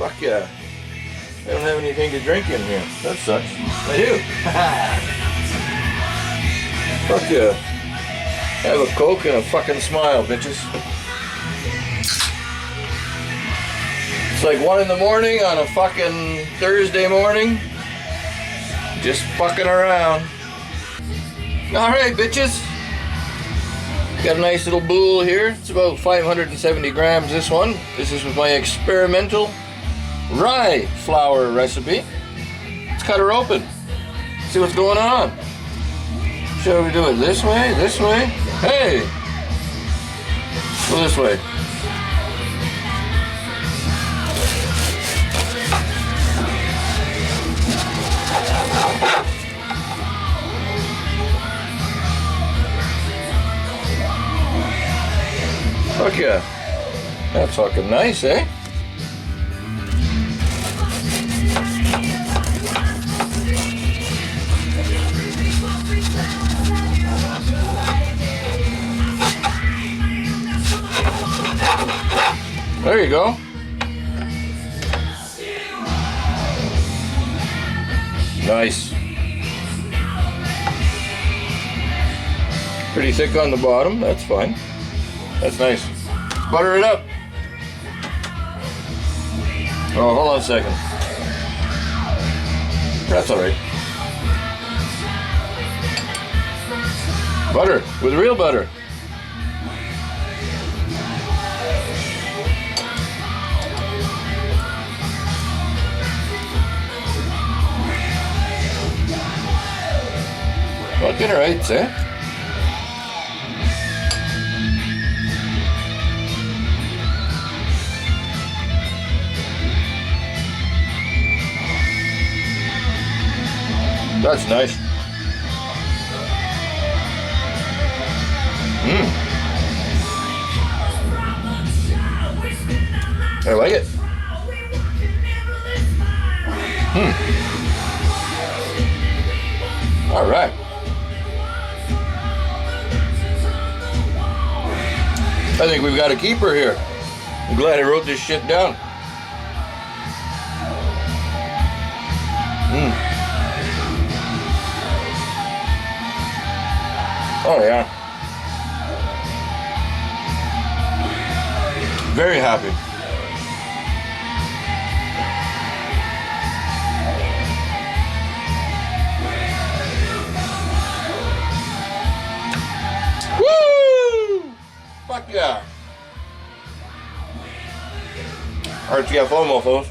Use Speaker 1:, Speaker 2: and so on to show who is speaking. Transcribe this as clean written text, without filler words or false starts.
Speaker 1: Fuck yeah. I don't have anything to drink in here. That sucks. I do. Fuck yeah. Have a Coke and a fucking smile, bitches. It's like 1 in the morning on a fucking Thursday morning. Just fucking around. Alright, bitches. Got a nice little bowl here. It's about 570 grams, this one. This is with my experimental rye flour recipe. Let's cut her open. See what's going on. Shall we do it this way? This way? Hey! Go this way. Fuck yeah. That's fucking nice, eh? There you go. Nice. Pretty thick on the bottom, that's fine. That's nice. Butter it up. Oh, hold on a second. That's alright. Butter, with real butter. Fucking right, eh? That's nice. I like it. All right. I think we've got a keeper here. I'm glad I wrote this shit down. Oh yeah. Very happy. Woo! Fuck yeah. RTFO, mofos.